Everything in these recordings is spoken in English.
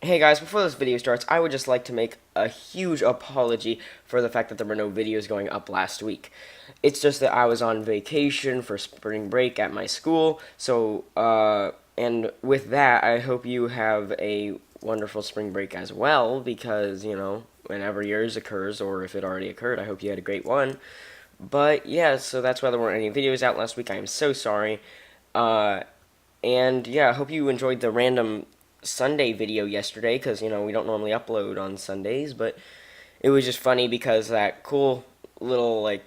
Hey guys, before this video starts, I would just like to make a huge apology for the fact that there were no videos going up last week. It's just that I was on vacation for spring break at my school, and with that, I hope you have a wonderful spring break as well, because, whenever yours occurs, or if it already occurred, I hope you had a great one. But, yeah, so that's why there weren't any videos out last week. I am so sorry. Uh, and yeah, I hope you enjoyed the random Sunday video yesterday because, we don't normally upload on Sundays, but it was just funny because that cool little, like,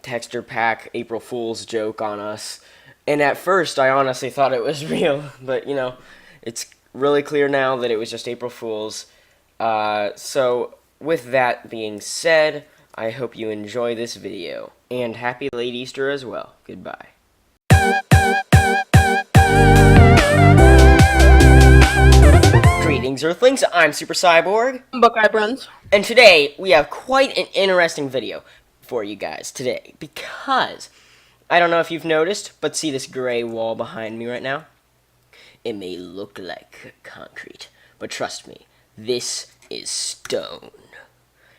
texture pack April Fool's joke on us. And at first, I honestly thought it was real, but, it's really clear now that it was just April Fool's. So, with that being said, I hope you enjoy this video. And happy late Easter as well. Goodbye. Greetings, Earthlings. I'm Super Cyborg, Buckeye Bruns. and today we have quite an interesting video for you guys today because I don't know if you've noticed, but see this gray wall behind me right now? It may look like concrete, but trust me, this is stone.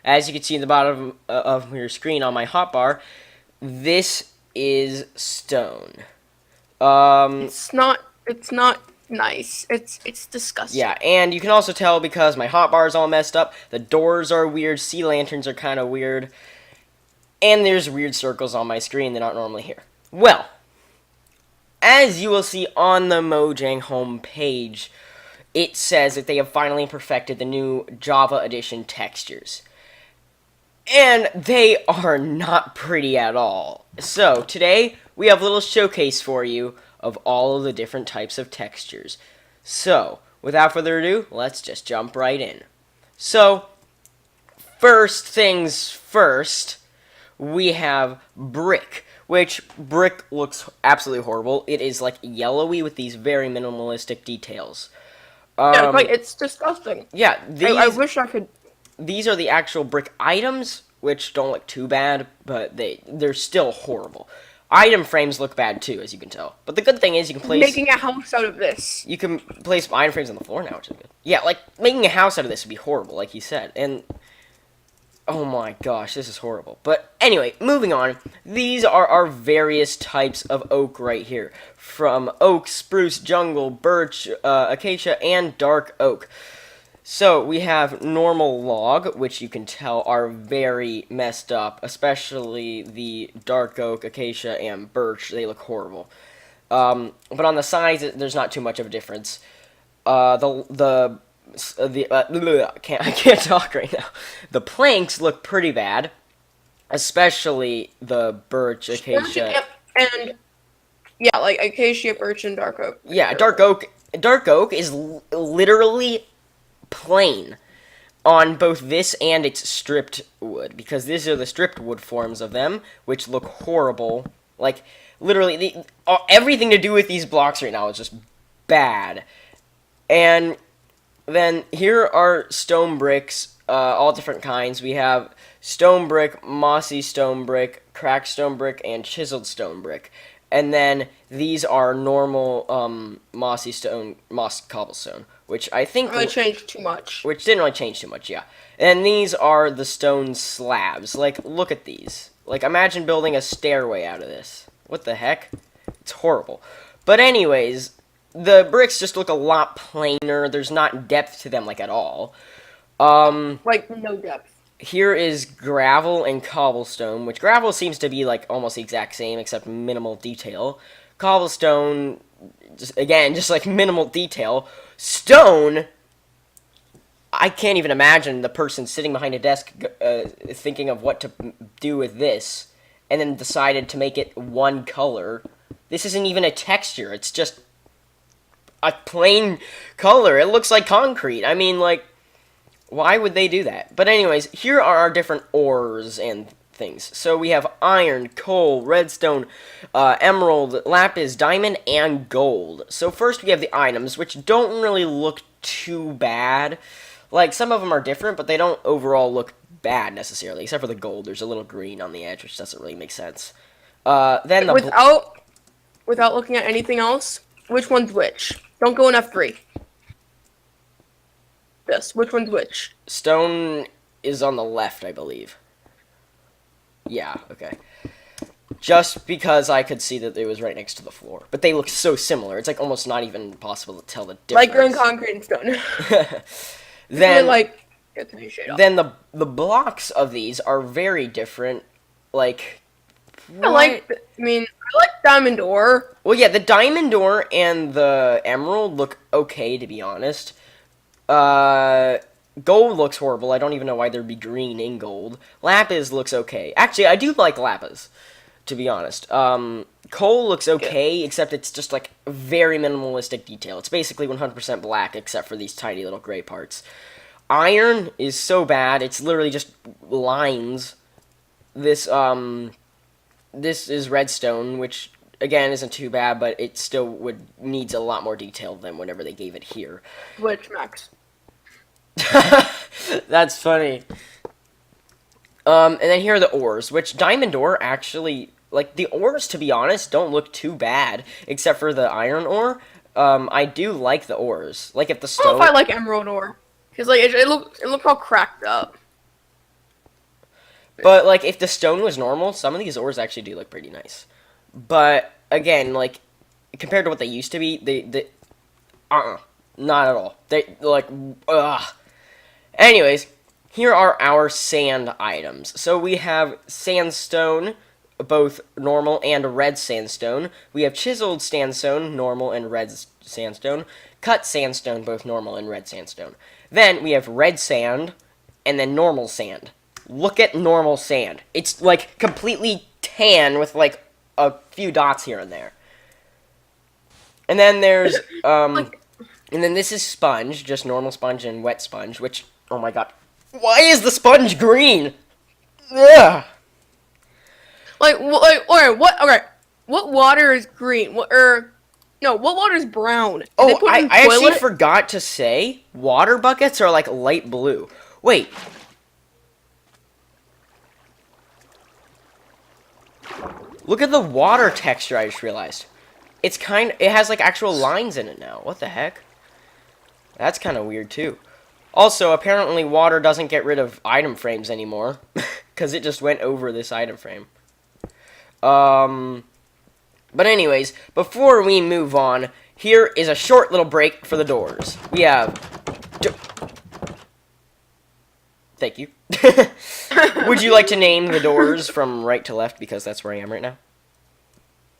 As you can see in the bottom of your screen on my hotbar, this is stone. It's not nice. It's disgusting. Yeah, and you can also tell because my hotbar is all messed up, the doors are weird, sea lanterns are kind of weird, and there's weird circles on my screen that aren't normally here. Well, as you will see on the Mojang homepage, it says that they have finally perfected the new Java Edition textures. And they are not pretty at all. So, today, we have a little showcase for you of all of the different types of textures. So, without further ado, let's just jump right in. So, first things first, we have brick, which brick looks absolutely horrible. It is like yellowy with these very minimalistic details. Yeah, it's disgusting. Yeah, I wish I could. these are the actual brick items, which don't look too bad, but they're still horrible. Item frames look bad too, as you can tell. But the good thing is you can place Making a house out of this. item frames on the floor now, which is good. Yeah, like making a house out of this would be horrible, like you said. And oh my gosh, this is horrible. But anyway, moving on. These are our various types of oak right here, from oak, spruce, jungle, birch, acacia, and dark oak. So, we have normal log, which you can tell are very messed up, especially the dark oak, acacia, and birch. They look horrible. But on the sides, there's not too much of a difference. I can't talk right now. The planks look pretty bad, especially the birch, acacia. And yeah, like acacia, birch, and dark oak. Yeah, dark oak. Dark oak is literally plain on both this and its stripped wood, because these are the stripped wood forms of them, which look horrible. Like, literally, everything to do with these blocks right now is just bad. And then here are stone bricks, all different kinds. We have stone brick, mossy stone brick, cracked stone brick, and chiseled stone brick. And then these are normal moss cobblestone, which I think Really changed too much. which didn't really change too much, yeah. And these are the stone slabs. Like, look at these. Like, imagine building a stairway out of this. What the heck? It's horrible. But anyways, the bricks just look a lot plainer. There's not depth to them, like, at all. Like no depth. Here is gravel and cobblestone, which gravel seems to be, like, almost the exact same, except minimal detail. Cobblestone, just like minimal detail. Stone, I can't even imagine the person sitting behind a desk thinking of what to do with this, and then decided to make it one color. This isn't even a texture, it's just a plain color. It looks like concrete. I mean, like, why would they do that? But anyways, here are our different ores and things. So we have iron, coal, redstone, emerald, lapis, diamond, and gold. So first we have the items, which don't really look too bad. Like, some of them are different, but they don't overall look bad necessarily, except for the gold. There's a little green on the edge, which doesn't really make sense. Then the Without looking at anything else, which one's which? Don't go in F3. this. Which one's which? Stone is on the left, I believe. Yeah, okay. Just because I could see that it was right next to the floor. But they look so similar. It's like almost not even possible to tell the difference. Like green concrete and stone. Then, really like get the shade off. then the blocks of these are very different. Like, I like diamond ore. well, yeah, the diamond ore and the emerald look okay, to be honest. Gold looks horrible. I don't even know why there'd be green in gold. Lapis looks okay. Actually, I do like lapis, to be honest. Coal looks okay, except it's just like very minimalistic detail. It's basically 100% black, except for these tiny little gray parts. Iron is so bad. It's literally just lines. This is redstone, which again isn't too bad, but it still needs a lot more detail than whenever they gave it here. Which Max? That's funny. And then here are the ores, which diamond ore actually, like, the ores, to be honest, don't look too bad, except for the iron ore. I do like the ores. Like, if the I don't stone... know if I like emerald ore. Because, like, it looked all cracked up. But, like, if the stone was normal, some of these ores actually do look pretty nice. But, again, like, compared to what they used to be, not at all. They, like, ugh. Anyways, here are our sand items. So we have sandstone, both normal and red sandstone. We have chiseled sandstone, normal and red sandstone. Cut sandstone, both normal and red sandstone. Then we have red sand, and then normal sand. Look at normal sand. It's, like, completely tan with, like, a few dots here and there. And then there's, and then this is sponge, just normal sponge and wet sponge, which, oh my god. Why is the sponge green? Ugh. What water is green? What water is brown? Did they Oh, put it in I actually toilet? forgot to say, water buckets are like light blue. Wait. Look at the water texture, I just realized. It has like actual lines in it now. What the heck? That's kind of weird too. Also, apparently water doesn't get rid of item frames anymore. Because it just went over this item frame. But anyways, before we move on, here is a short little break for the doors. We have... Thank you. Would you like to name the doors from right to left? Because that's where I am right now.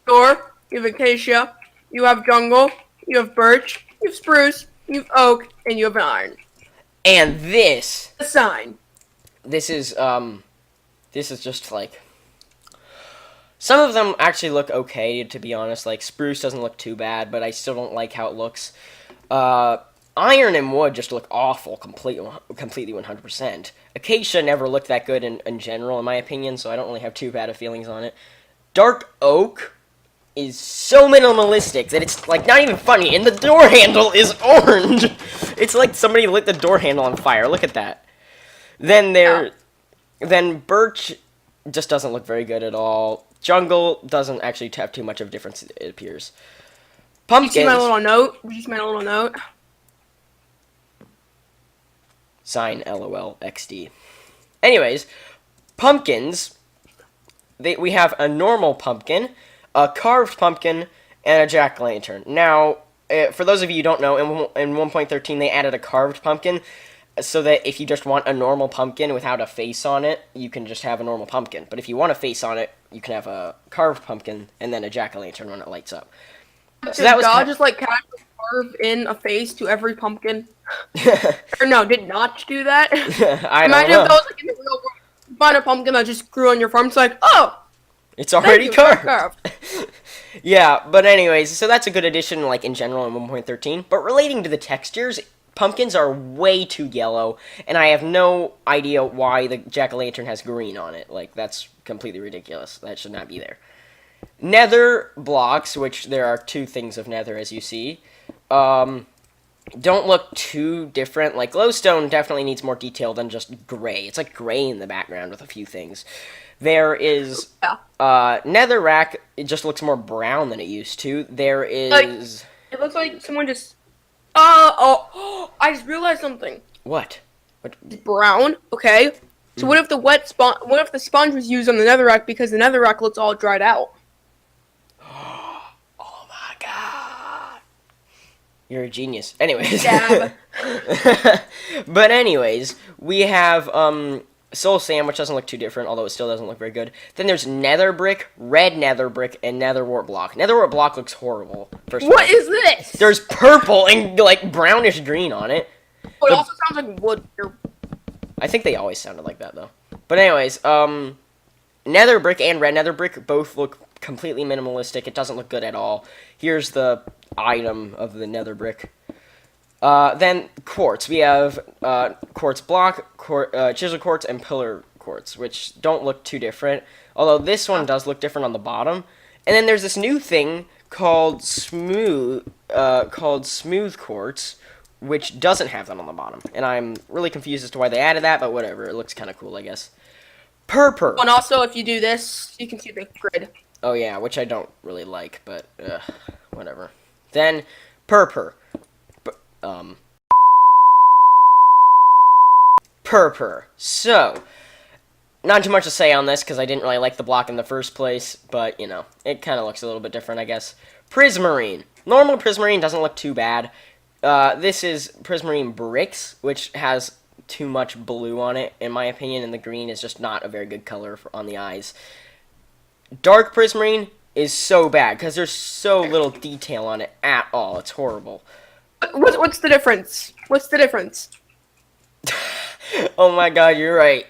Door, you have acacia, you have jungle, you have birch, you have spruce, you have oak, and you have iron. And this... A sign. This is just like... Some of them actually look okay, to be honest. Like, spruce doesn't look too bad, but I still don't like how it looks. Iron and wood just look awful, completely 100%. Acacia never looked that good in general, in my opinion, so I don't really have too bad of feelings on it. Dark oak is so minimalistic that it's, like, not even funny, and the door handle is orange! It's like somebody lit the door handle on fire, look at that. Then then birch just doesn't look very good at all. Jungle doesn't actually have too much of a difference, it appears. Pumpkins... Did you see my little note? Did you see my little note? Sign LOL XD. Anyways, pumpkins... we have a normal pumpkin, a carved pumpkin, and a jack-o'-lantern. Now, for those of you who don't know, in 1.13 they added a carved pumpkin, so that if you just want a normal pumpkin without a face on it, you can just have a normal pumpkin. But if you want a face on it, you can have a carved pumpkin, and then a jack-o'-lantern when it lights up. So that was God just, like, casually carve in a face to every pumpkin? Or no, did not do that? I Imagine don't know. if that was, like, in the real world. You find a pumpkin that just grew on your farm, it's like, oh! It's already Thank you, carved. Yeah, but anyways, so that's a good addition, like, in general in 1.13. But relating to the textures, pumpkins are way too yellow, and I have no idea why the jack-o'-lantern has green on it. Like, that's completely ridiculous. That should not be there. Nether blocks, which there are two things of nether, as you see, don't look too different. Like, glowstone definitely needs more detail than just gray. It's like gray in the background with a few things. There is, netherrack, it just looks more brown than it used to. There is... Like, it looks like someone just Oh, I just realized something. What? What? It's brown, okay? So what if the what if the sponge was used on the netherrack because the netherrack looks all dried out? Oh my god. You're a genius. Anyways. Dab. But anyways, we have Soul Sand, which doesn't look too different, although it still doesn't look very good. Then there's Nether Brick, Red Nether Brick, and Nether Wart Block. Nether Wart Block looks horrible. First of What all. is this? There's purple and like brownish green on it. Oh, it also sounds like wood. I think they always sounded like that though. But anyways, Nether Brick and Red Nether Brick both look completely minimalistic. It doesn't look good at all. Here's the item of the Nether Brick. Then quartz. We have quartz block, chisel quartz, and pillar quartz, which don't look too different. Although this one does look different on the bottom. And then there's this new thing called smooth quartz, which doesn't have that on the bottom. And I'm really confused as to why they added that, but whatever. It looks kind of cool, I guess. Purpur. And also, if you do this, you can see the grid. Oh yeah, which I don't really like, but whatever. Then purpur. Purpur. So, not too much to say on this because I didn't really like the block in the first place, but you know, it kind of looks a little bit different, I guess. Prismarine. Normal Prismarine doesn't look too bad. This is Prismarine Bricks, which has too much blue on it, in my opinion, and the green is just not a very good color on the eyes. Dark Prismarine is so bad because there's so little detail on it at all. It's horrible. What's the difference? What's the difference? Oh my god, you're right.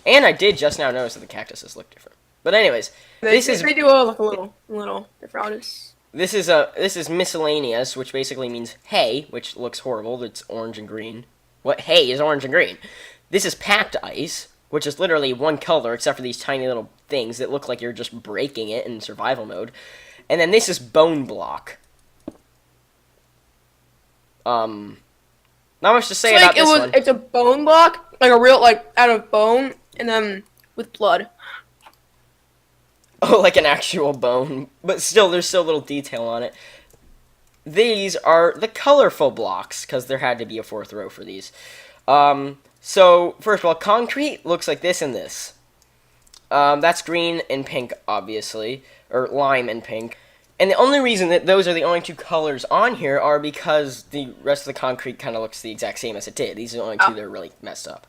And I did just now notice that the cactuses look different. But anyways, They do all look a little different. this is miscellaneous, which basically means hay, which looks horrible. It's orange and green. What hay is orange and green? This is packed ice, which is literally one color except for these tiny little things that look like you're just breaking it in survival mode. And then this is bone block. Not much to say about this one. It's a bone block, like a real, like, out of bone, and then with blood. Oh, like an actual bone. But still, there's so little detail on it. These are the colorful blocks, because there had to be a fourth row for these. So, first of all, concrete looks like this and this. That's green and pink, obviously. Or lime and pink. And the only reason that those are the only two colors on here are because the rest of the concrete kind of looks the exact same as it did. These are the only two that are really messed up.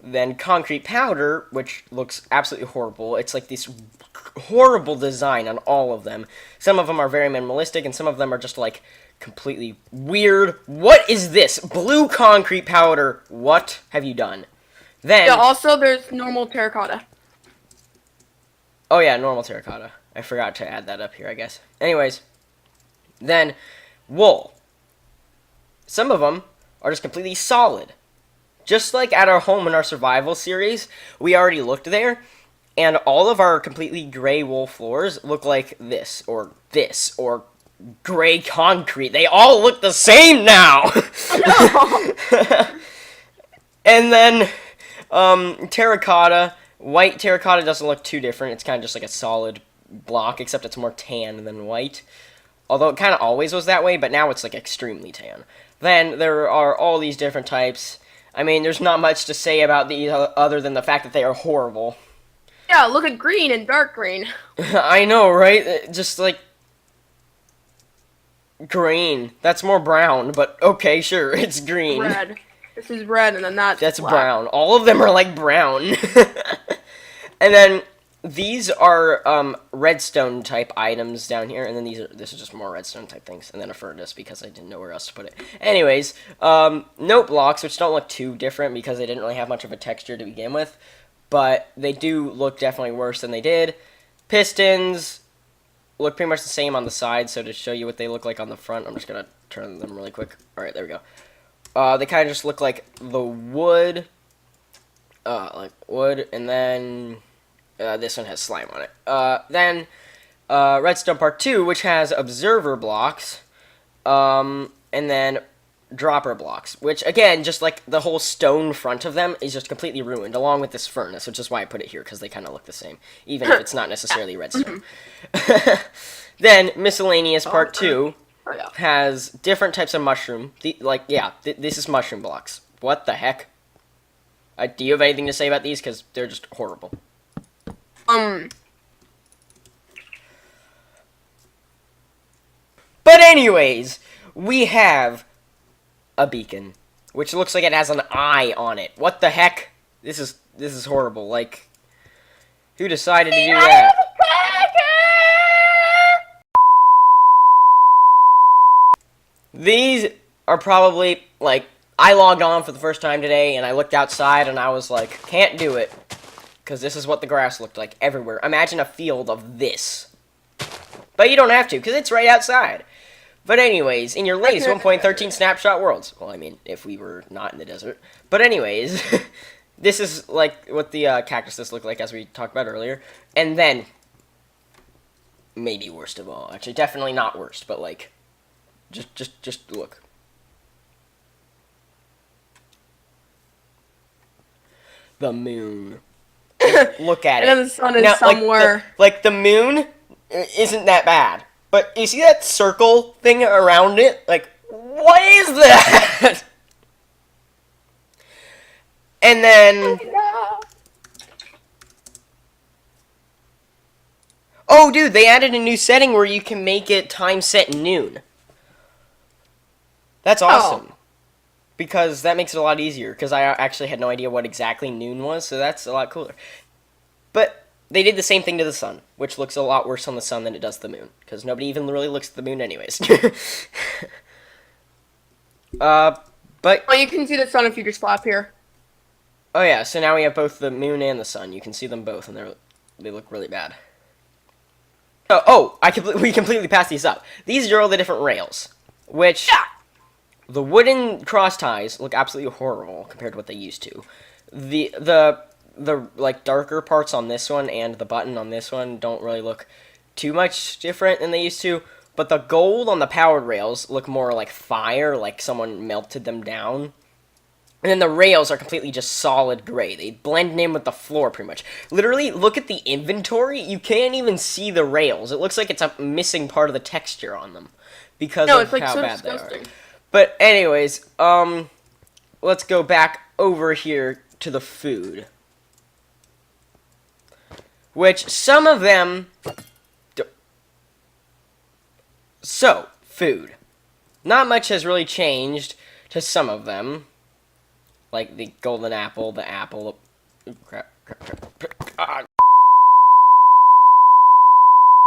Then concrete powder, which looks absolutely horrible. It's like this horrible design on all of them. Some of them are very minimalistic, and some of them are just like completely weird. What is this? Blue concrete powder. What have you done? Then Yeah, also there's normal terracotta. oh yeah, normal terracotta. I forgot to add that up here, I guess. Anyways, then wool. Some of them are just completely solid. Just like at our home in our survival series, we already looked there, and all of our completely gray wool floors look like this, or gray concrete. They all look the same now! And then, terracotta. White terracotta doesn't look too different. It's kind of just like a solid block, except it's more tan than white. Although it kind of always was that way, but now it's like extremely tan. Then there are all these different types. I mean, there's not much to say about these other than the fact that they are horrible. Yeah, look at green and dark green. I know, right? Just like green. That's more brown, but okay, sure, it's green. Red. This is red, and then That's black. brown. All of them are like brown. And then these are redstone type items down here, and then this is just more redstone type things, and then a furnace because I didn't know where else to put it. Anyways, note blocks, which don't look too different because they didn't really have much of a texture to begin with, but they do look definitely worse than they did. Pistons look pretty much the same on the side, so to show you what they look like on the front, I'm just gonna turn them really quick. All right, there we go. They kind of just look like the wood, and then this one has slime on it. Then redstone part 2, which has observer blocks, and then dropper blocks, which again, just like the whole stone front of them is just completely ruined, along with this furnace, which is why I put it here, because they kind of look the same, even if it's not necessarily redstone. Then miscellaneous part 2. Oh yeah. has different types of mushroom. This is mushroom blocks. What the heck? Do you have anything to say about these? Because they're just horrible. But anyways, we have a beacon, which looks like it has an eye on it. What the heck? This is horrible. Like, who decided to do that? These are probably, like, I logged on for the first time today, and I looked outside, and I was like, can't do it. Because this is what the grass looked like everywhere. Imagine a field of this. But you don't have to, because it's right outside. But anyways, in your latest 1.13 snapshot worlds. Well, I mean, if we were not in the desert. But anyways, this is, like, what the cactuses look like, as we talked about earlier. And then, maybe worst of all. Actually, definitely not worst, but, like, just look. The moon. Look at it. And then the sun is now, somewhere. Like the moon isn't that bad. But you see that circle thing around it? Like, what is that? And then... Oh, dude, they added a new setting where you can make it time set noon. That's awesome. Because that makes it a lot easier. Because I actually had no idea what exactly noon was, so that's a lot cooler. But they did the same thing to the sun, which looks a lot worse on the sun than it does the moon. Because nobody even really looks at the moon anyways. But... Oh, you can see the sun if you just flap here. Oh yeah, so now we have both the moon and the sun. You can see them both, and they look really bad. We completely passed these up. These are all the different rails, which... Yeah. The wooden cross ties look absolutely horrible compared to what they used to. The like darker parts on this one and the button on this one don't really look too much different than they used to. But the gold on the powered rails look more like fire, like someone melted them down. And then the rails are completely just solid gray. They blend in with the floor pretty much. Literally, look at the inventory. You can't even see the rails. It looks like it's a missing part of the texture on them because of how bad they are. But anyways, let's go back over here to the food. Which some of them... So, food. Not much has really changed to some of them. Like the golden apple, the apple... Crap.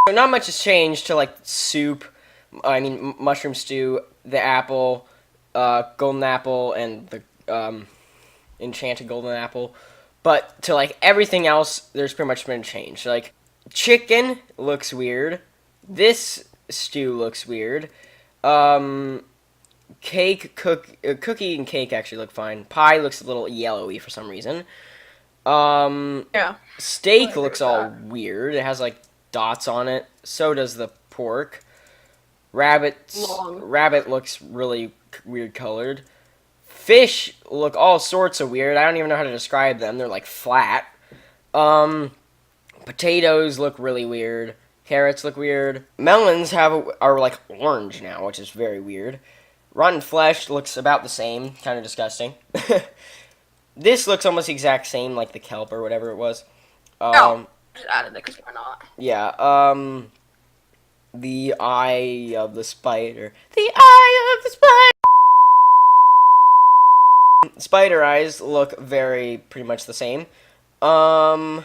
So not much has changed to, like, soup... mushroom stew, the apple, golden apple, and the enchanted golden apple. But to, like, everything else, there's pretty much been changed. Like, chicken looks weird. This stew looks weird. Cookie and cake actually look fine. Pie looks a little yellowy for some reason. Yeah. Steak looks all weird. It has, like, dots on it. So does the pork. Rabbit looks really weird colored. Fish look all sorts of weird. I don't even know how to describe them. They're like flat. Potatoes look really weird. Carrots look weird. Melons are like orange now, which is very weird. Rotten flesh looks about the same. Kind of disgusting. This looks almost the exact same, like the kelp or whatever it was. Just added it because why not? Yeah, the eye of the spider. The eye of the spider! Spider eyes look pretty much the same. What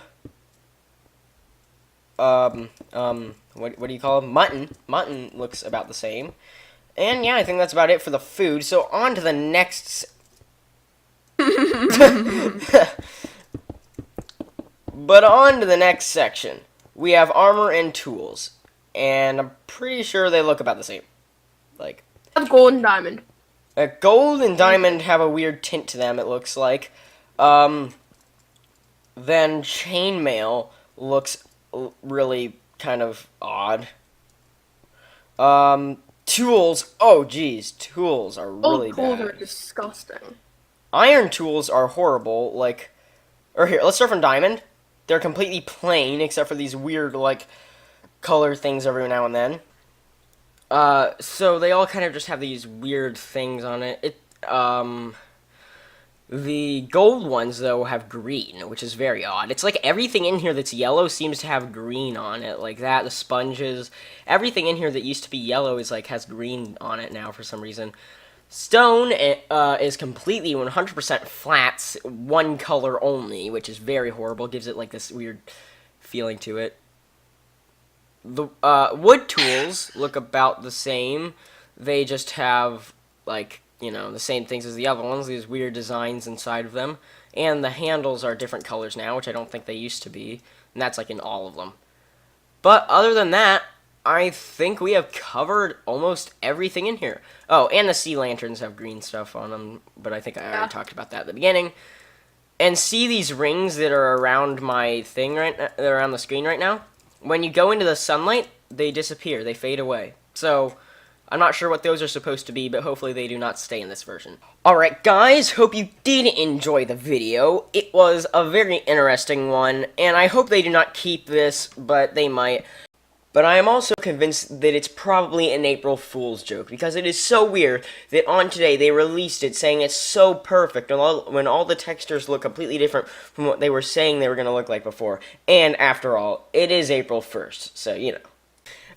do you call them? Mutton. Mutton looks about the same. And yeah, I think that's about it for the food. So on to the next... But on to the next section. We have armor and tools. And I'm pretty sure they look about the same. Like... Gold and diamond. Gold and diamond have a weird tint to them, it looks like. Then chainmail looks really kind of odd. Tools, oh geez, tools are really bad. Tools are disgusting. Iron tools are horrible, like... Or here, let's start from diamond. They're completely plain, except for these weird, like, color things every now and then. So they all kind of just have these weird things on it. The gold ones, though, have green, which is very odd. It's like everything in here that's yellow seems to have green on it, like that, the sponges. Everything in here that used to be yellow is like has green on it now for some reason. Stone is completely 100% flats, one color only, which is very horrible. Gives it like this weird feeling to it. The wood tools look about the same. They just have like the same things as the other ones. These weird designs inside of them, and the handles are different colors now, which I don't think they used to be. And that's like in all of them. But other than that, I think we have covered almost everything in here. Oh, and the sea lanterns have green stuff on them, but I think I already talked about that at the beginning. And see these rings that are around my thing right now, that are on the screen right now? When you go into the sunlight, they disappear, they fade away. So, I'm not sure what those are supposed to be, but hopefully they do not stay in this version. Alright guys, hope you did enjoy the video. It was a very interesting one, and I hope they do not keep this, but they might. But I am also convinced that it's probably an April Fool's joke, because it is so weird that on today they released it saying it's so perfect, when all the textures look completely different from what they were saying they were going to look like before. And after all, it is April 1st, so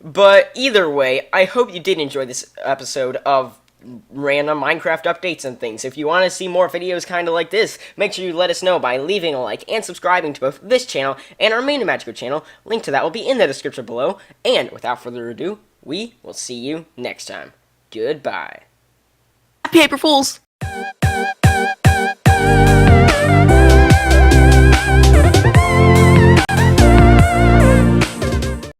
But either way, I hope you did enjoy this episode of random Minecraft updates and things. If you want to see more videos kind of like this, make sure you let us know by leaving a like and subscribing to both this channel and our main Magico channel. Link to that will be in the description below. And without further ado, we will see you next time. Goodbye. Happy April Fools!